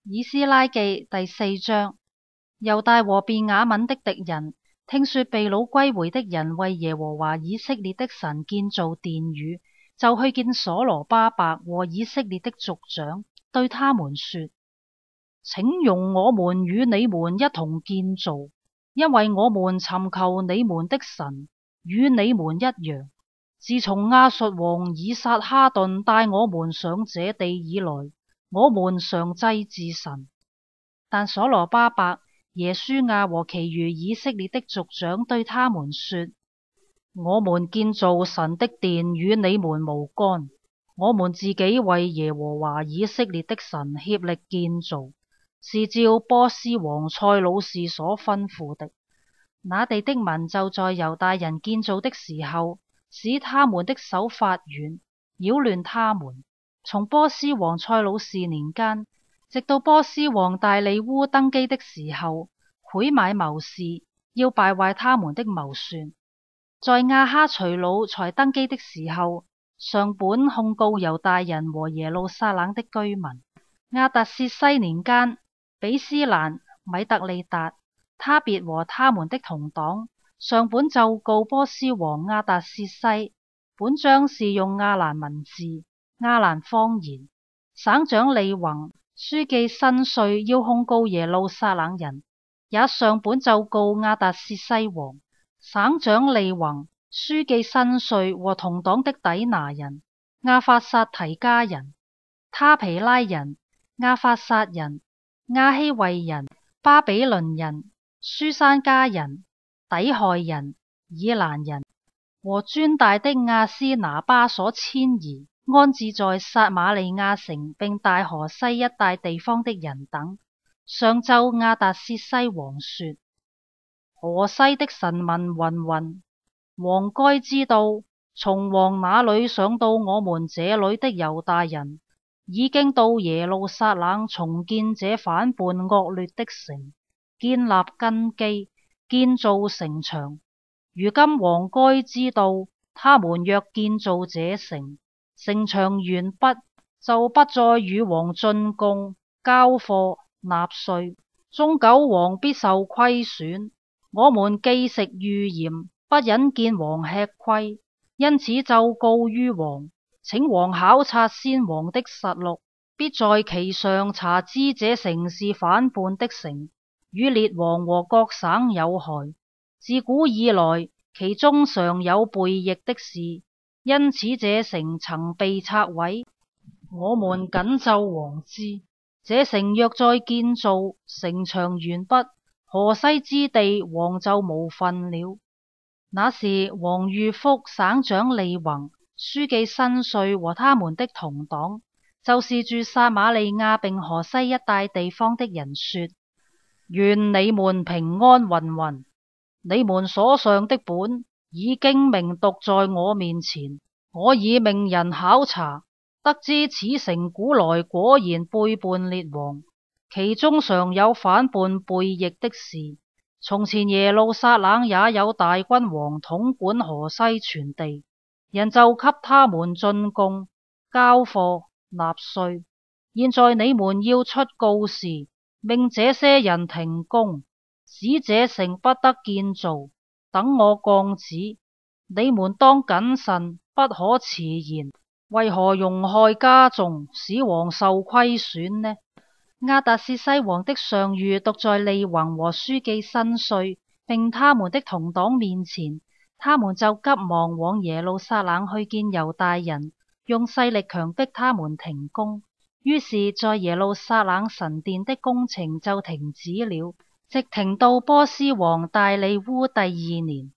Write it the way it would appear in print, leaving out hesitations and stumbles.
以斯拉記第4章。猶大和便雅憫的敵人聽說被擄歸回的人為耶和華以色列的神建造殿宇，就去見所羅巴伯和以色列的族長，對他們說：請容我們與你們一同建造，因為我們尋求你們的神與你們一樣。自從亞述王以撒哈頓帶我們上這地以來，我們常祭祀神。但所羅巴伯、耶書亞和其餘以色列的族長對他們說：我們建造神的殿與你們無干，我們自己為耶和華以色列的神協力建造，是照波斯王塞魯士所吩咐的。那地的民就在猶大人建造的時候，使他們的手發軟，擾亂他們。從波斯王塞魯士年間，直到波斯王大利烏登基的時候，賄買謀士，要敗壞他們的謀算。在亞哈隨魯才登基的時候，上本控告猶大人和耶路撒冷的居民。亞達薛西年間，比斯蘭、米特利達、他別和他們的同黨，上本奏告波斯王亞達薛西，本章是用亞蘭文字、亞蘭方言。省長利宏、書記伸帥要控告耶路撒冷人，也上本奏告亞達薛西王。省長利宏、書記伸帥和同黨的底拿人、亞法薩提加人、他皮拉人、亞法薩人、亞希衛人、巴比倫人、書珊加人、底害人、以蘭人和尊大的亞斯拿巴所遷移安置在撒瑪利亞城並大河西一帶地方的人等，上奏亞達薛西王說：河西的臣民云云，王該知道，從王那裏上到我們這裏的猶大人，已經到耶路撒冷重建這反叛惡劣的城，建立根基，建造城牆。如今王該知道，他們若建造這城，城牆完畢，就不再與王進貢、交貨、納稅，終久王必受虧損。我們既食御鹽，不忍見王吃虧，因此奏告於王，請王考察先王的實錄，必在其上查知這城是反叛的城，與列王和各省有害。自古以來，其中常有背逆的事，因此這城曾被拆毀。我們謹奏王知，這城若再建造，城牆完畢，河西之地王就無分了。那時王諭覆省長利宏、書記伸帥和他們的同黨，就是住撒瑪利亞並河西一帶地方的人說：願你們平安云云。你們所上的本已經明讀在我面前，我已命人考察，得知此城古來果然背叛列王，其中常有反叛背逆的事。從前耶路撒冷也有大君王統管河西全地，人就給他們進貢、交貨、納稅。現在你們要出告示，命這些人停工，使這城不得建造，等我降旨。你們當謹慎，不可遲延。為何容害加重，使王受虧損呢？亞達薛西王的上諭讀在利宏和書記伸帥並他們的同黨面前，他們就急忙往耶路撒冷去見猶大人，用勢力強迫他們停工。於是，在耶路撒冷神殿的工程就停止了，直停到波斯王大利烏第2年。